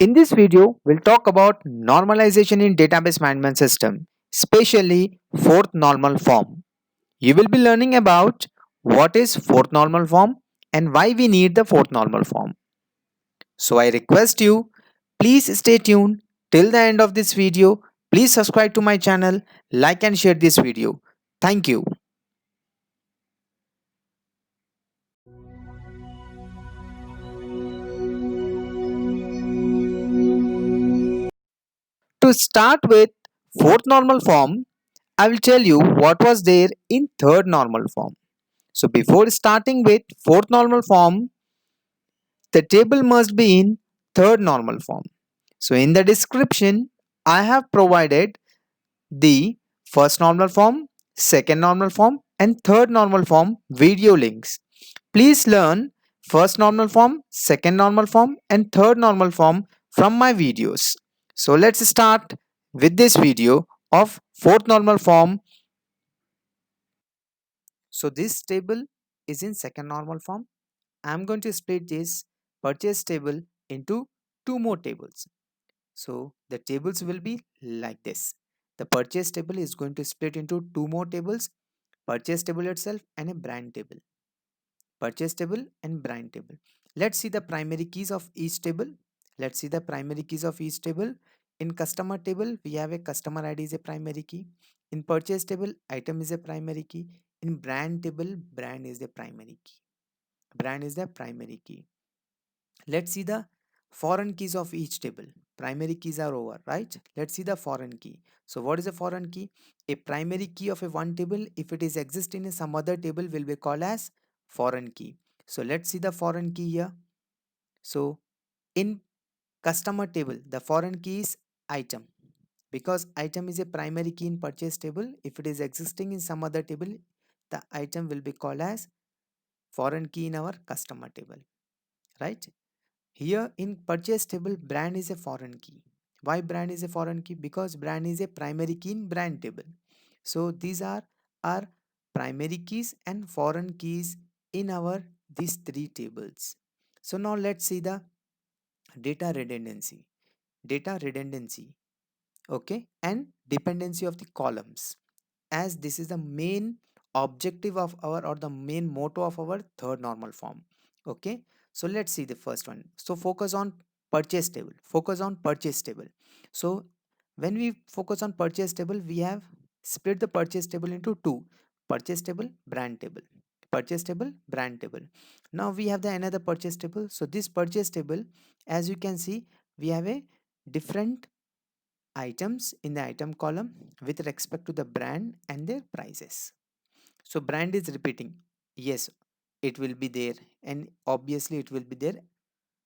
In this video, we'll talk about normalization in database management system, especially fourth normal form. You will be learning about what is fourth normal form and why we need the fourth normal form. So I request you, please stay tuned till the end of this video. Please subscribe to my channel, like and share this video. Thank you. To start with fourth normal form, I will tell you what was there in third normal form. So before starting with fourth normal form, the table must be in third normal form. So in the description, I have provided the first normal form, second normal form and third normal form video links. Please learn first normal form, second normal form and third normal form from my videos. So let's start with this video of fourth normal form. So this table is in second normal form. I'm going to split this purchase table into two more tables. So the tables will be like this. The purchase table is going to split into two more tables, purchase table itself and a brand table. Purchase table and brand table. Let's see the primary keys of each table. Let's see the primary keys of each table. In customer table, we have a customer ID is a primary key. In purchase table, item is a primary key. In brand table, brand is the primary key. Brand is the primary key. Let's see the foreign keys of each table. Primary keys are over, right? Let's see the foreign key. So what is a foreign key? A primary key of a one table, if it is exist in some other table, will be called as foreign key. So let's see the foreign key here. So in customer table, the foreign key is item. Because item is a primary key in purchase table, if it is existing in some other table, the item will be called as foreign key in our customer table, right? Here in purchase table, brand is a foreign key. Why brand is a foreign key? Because brand is a primary key in brand table. So these are our primary keys and foreign keys in our these three tables. So now let's see the data redundancy. Data redundancy, okay, and dependency of the columns. As this is the main objective of our or the main motto of our third normal form. Okay, so let's see the first one. So focus on purchase table. Focus on purchase table. So when we focus on purchase table, we have split the purchase table into two: purchase table, brand table. Purchase table, brand table. Now we have the another purchase table. So this purchase table, as you can see, we have a different items in the item column with respect to the brand and their prices. So brand is repeating. Yes, it will be there, and obviously it will be there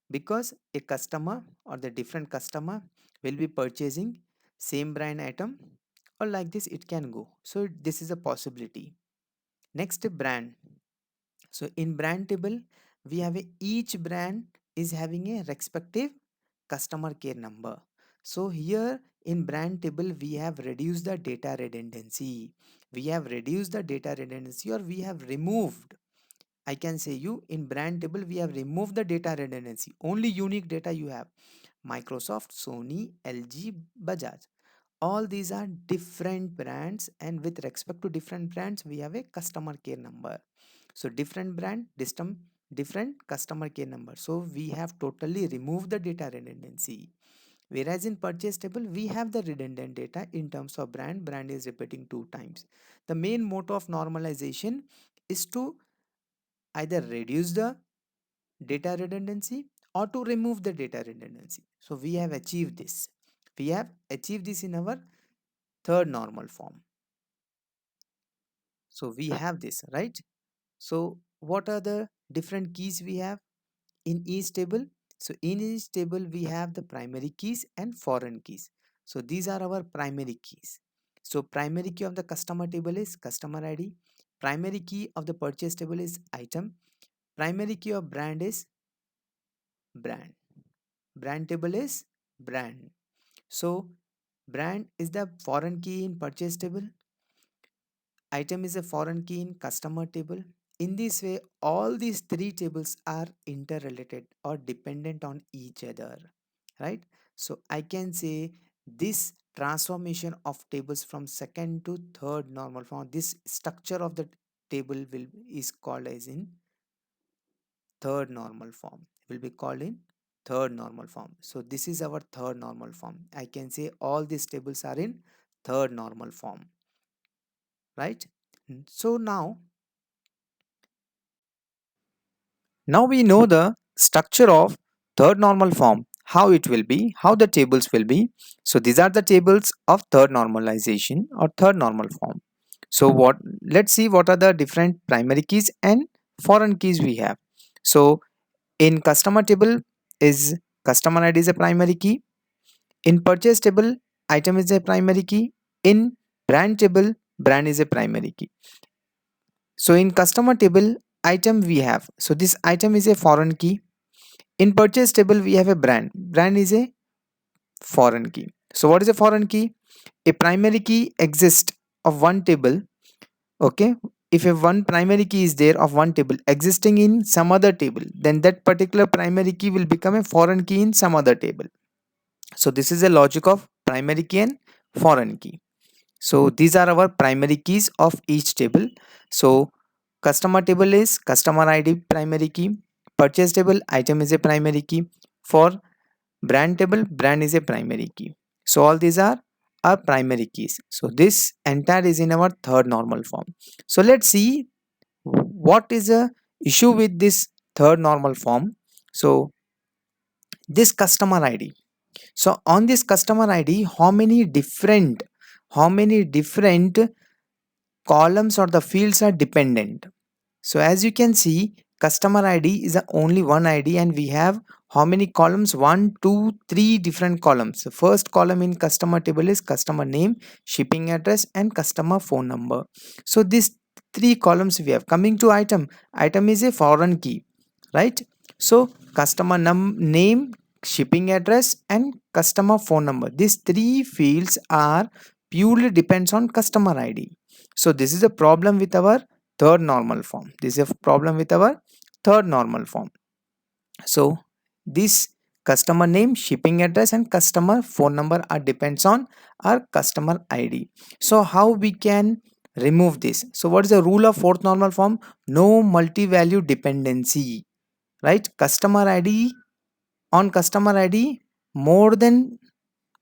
because a customer or the different customer will be purchasing same brand item, or like this it can go. So this is a possibility. Next, brand. So in brand table, we have each brand is having a respective customer care number. So here in brand table, we have reduced the data redundancy. We have reduced the data redundancy, or we have removed. I can say you in brand table, we have removed the data redundancy. Only unique data you have. Microsoft, Sony, LG, Bajaj. All these are different brands, and with respect to different brands, we have a customer care number. So different brand, different customer care number. So we have totally removed the data redundancy. Whereas in purchase table, we have the redundant data in terms of brand. Brand is repeating two times. The main motto of normalization is to either reduce the data redundancy or to remove the data redundancy. So we have achieved this. We have achieved this in our third normal form. So we have this, right? So what are the different keys we have in each table? So in each table we have the primary keys and foreign keys. So these are our primary keys. So primary key of the customer table is customer ID. Primary key of the purchase table is item. Primary key of brand is brand. Brand table is brand. So brand is the foreign key in purchase table. Item is a foreign key in customer table. In this way, all these three tables are interrelated or dependent on each other. right? So I can say this transformation of tables from second to third normal form, this structure of the table will is called as in third normal form, will be called in third normal form. So this is our third normal form. I can say all these tables are in third normal form, right? So now we know the structure of third normal form, how it will be, how the tables will be. So these are the tables of third normalization or third normal form. So let's see what are the different primary keys and foreign keys we have. So in customer table is customer ID is a primary key. In purchase table, item is a primary key. In brand table, brand is a primary key. So in customer table, item we have. So this item is a foreign key. In purchase table, we have a brand. Brand is a foreign key. So what is a foreign key? A primary key exists of one table. Okay. If a one primary key is there of one table existing in some other table, then that particular primary key will become a foreign key in some other table. So this is a logic of primary key and foreign key. So these are our primary keys of each table. So customer table is customer ID primary key. Purchase table item is a primary key. For brand table brand is a primary key. So all these are our primary keys. So this entire is in our third normal form. So let's see what is the issue with this third normal form. So this customer ID. So on this customer ID, how many different columns or the fields are dependent. So as you can see, customer ID is the only one ID and we have how many columns? One, two, three different columns. The first column in customer table is customer name, shipping address and customer phone number. So these three columns we have. Coming to item, item is a foreign key, right? So customer name, shipping address and customer phone number. These three fields are purely depends on customer ID. So this is a problem with our third normal form. This is a problem with our third normal form. So this customer name, shipping address and customer phone number are depends on our customer ID. So how we can remove this? So what is the rule of fourth normal form? No multi-value dependency, right? Customer ID, on customer ID, more than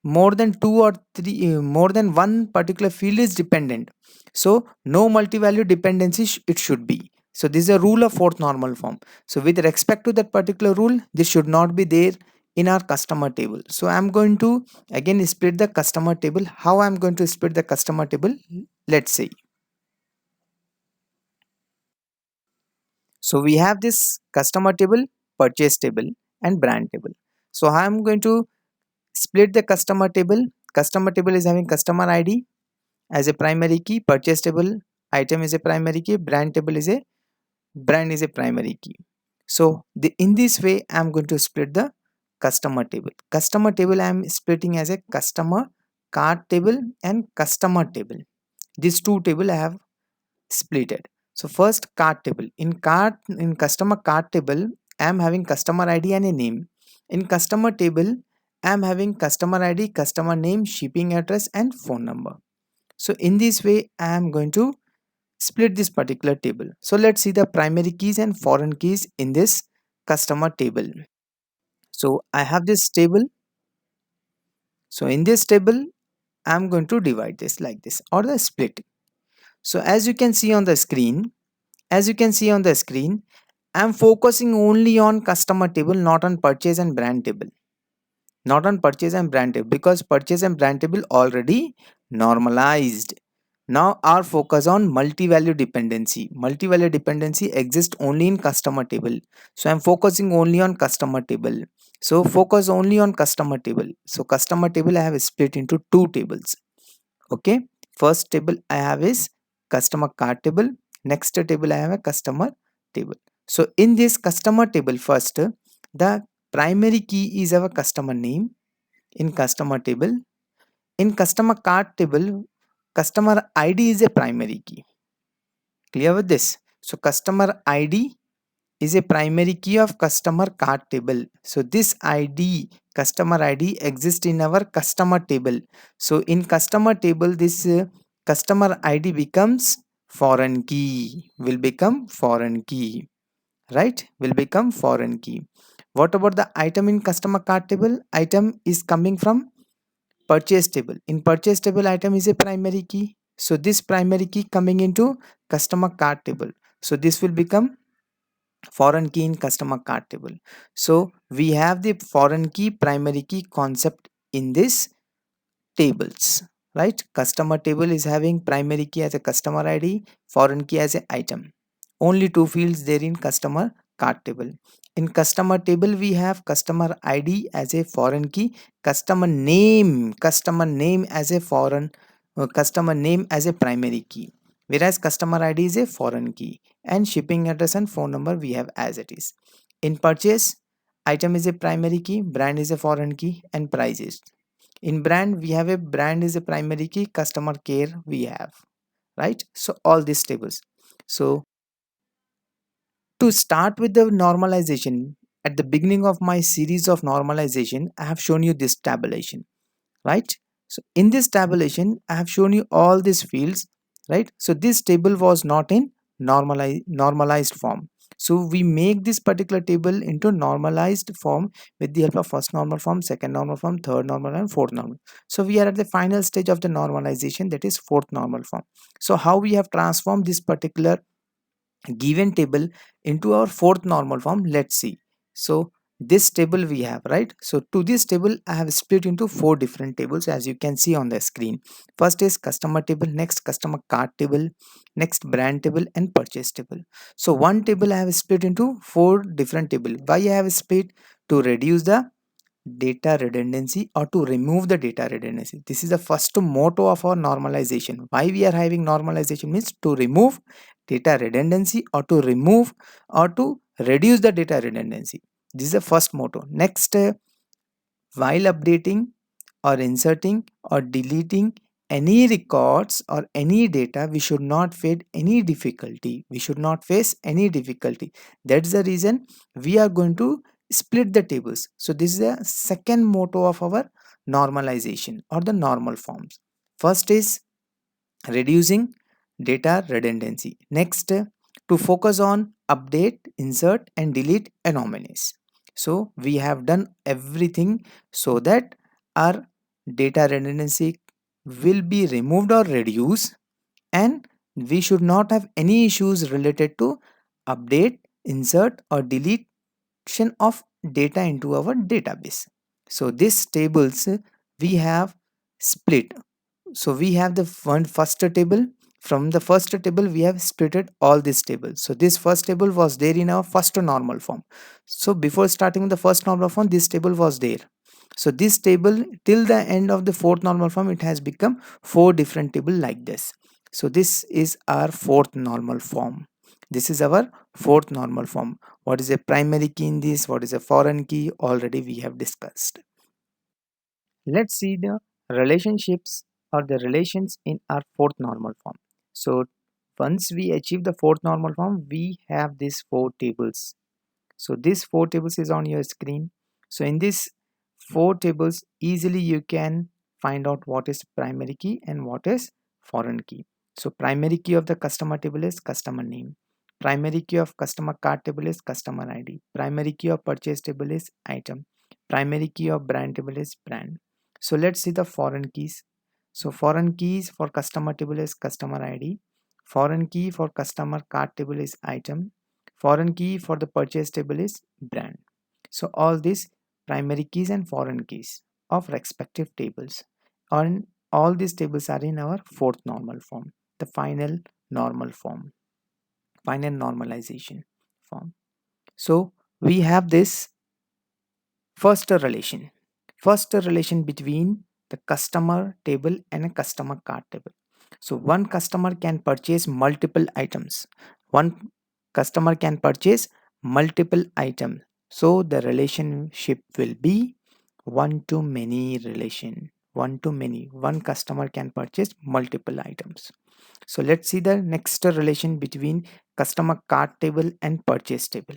two or three, more than one particular field is dependent. So no multi-value dependency it should be. So this is a rule of fourth normal form. So with respect to that particular rule, this should not be there in our customer table. So I'm going to again split the customer table. How I'm going to split the customer table? Let's see. So we have this customer table, purchase table and brand table. So how I'm going to split the customer table? Customer table is having customer ID as a primary key, purchase table item is a primary key, brand is a primary key. So in this way I'm going to split the customer table. Customer table I'm splitting as a customer cart table and customer table. These two table I have splitted. So first cart table. In customer cart table I am having customer ID and a name. In customer table I am having customer ID, customer name, shipping address and phone number. So in this way I am going to split this particular table. So let's see the primary keys and foreign keys in this customer table. So I have this table. So in this table I am going to divide this like this or the split. So as you can see on the screen, I am focusing only on customer table, not on purchase and brand table. Not on purchase and brand table because purchase and brand table already normalized. Now our focus on multi-value dependency. Multi-value dependency exists only in customer table. So I'm focusing only on customer table. So focus only on customer table. So customer table I have split into two tables. Okay. First table I have is customer cart table. Next table I have a customer table. So in this customer table first, the primary key is our customer name in customer table. In customer cart table, customer ID is a primary key. Clear with this? So customer ID is a primary key of customer cart table. So this id, customer id, exists in our customer table. So in customer table, this customer id becomes foreign key, will become foreign key, right? Will become foreign key. What about the item in customer cart table? Item is coming from purchase table. In purchase table, item is a primary key. So this primary key coming into customer cart table. So this will become foreign key in customer cart table. So we have the foreign key, primary key concept in this tables, right? Customer table is having primary key as a customer id, foreign key as a item. Only two fields there in customer cart table. In customer table, we have customer id as a foreign key, customer name as a foreign, customer name as a primary key, whereas customer id is a foreign key, and shipping address and phone number we have as it is. In purchase, item is a primary key, brand is a foreign key, and price is. In brand, we have a brand is a primary key, customer care we have, right? So all these tables. So to start with the normalization, at the beginning of my series of normalization, I have shown you this tabulation, right? So in this tabulation, I have shown you all these fields, right? So this table was not in normalized form. So we make this particular table into normalized form with the help of first normal form, second normal form, third normal, and fourth normal. So we are at the final stage of the normalization, that is fourth normal form. So how we have transformed this particular given table into our fourth normal form, let's see. So this table we have, right? So to this table I have split into four different tables, as you can see on the screen. First is customer table, next customer cart table, next brand table, and purchase table. So one table I have split into four different table. Why I have split? To reduce the data redundancy or to remove the data redundancy. This is the first motto of our normalization. Why we are having normalization means to remove data redundancy or to remove or to reduce the data redundancy. This is the first motto. Next, while updating or inserting or deleting any records or any data, we should not face any difficulty. We should not face any difficulty. That's the reason we are going to split the tables. So this is the second motto of our normalization or the normal forms. First is reducing data redundancy. Next, to focus on update, insert, and delete anomalies. So we have done everything so that our data redundancy will be removed or reduced, and we should not have any issues related to update, insert, or deletion of data into our database. So these tables we have split. So we have the first table. From the first table we have splitted all these tables. So this first table was there in our first normal form. So before starting with the first normal form, this table was there. So this table till the end of the fourth normal form, it has become four different table like this. So this is our fourth normal form. This is our fourth normal form. What is a primary key in this? What is a foreign key? Already we have discussed. Let's see the relationships or the relations in our fourth normal form. So once we achieve the fourth normal form, we have these four tables. So these four tables is on your screen. So in these four tables, easily you can find out what is primary key and what is foreign key. So primary key of the customer table is customer name. Primary key of customer cart table is customer ID. Primary key of purchase table is item. Primary key of brand table is brand. So let's see the foreign keys. So foreign keys for customer table is customer ID. Foreign key for customer cart table is item. Foreign key for the purchase table is brand. So all these primary keys and foreign keys of respective tables. And all these tables are in our fourth normal form, the final normal form, final normalization form. So we have this first relation between the customer table and a customer cart table. So one customer can purchase multiple items. One customer can purchase multiple items. So the relationship will be one to many relation. One to many. One customer can purchase multiple items. So let's see the next relation between customer cart table and purchase table.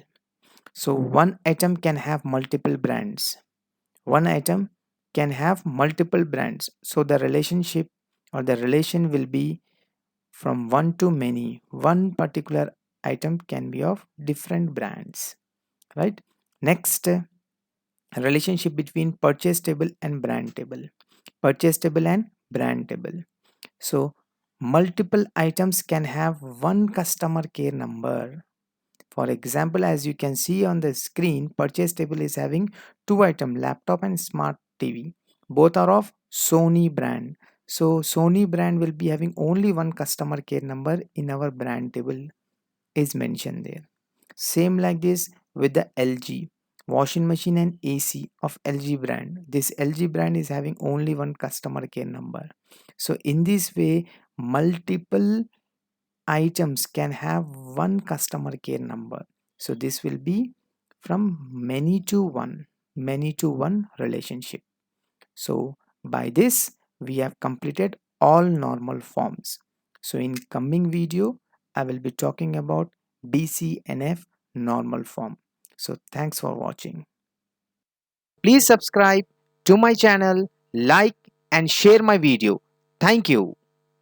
So one item can have multiple brands. One item can have multiple brands. So the relationship or the relation will be from one to many. One particular item can be of different brands, right? Next, relationship between purchase table and brand table. Purchase table and brand table. So multiple items can have one customer care number. For example, as you can see on the screen, purchase table is having two items, laptop and smart TV. Both are of Sony brand. So Sony brand will be having only one customer care number in our brand table is mentioned there. Same like this with the LG washing machine and AC of LG brand. This LG brand is having only one customer care number. So in this way, multiple items can have one customer care number. So this will be from many to one relationship. So by this we have completed all normal forms. So in coming video I will be talking about BCNF normal form. So thanks for watching. Please subscribe to my channel, like and share my video. Thank you.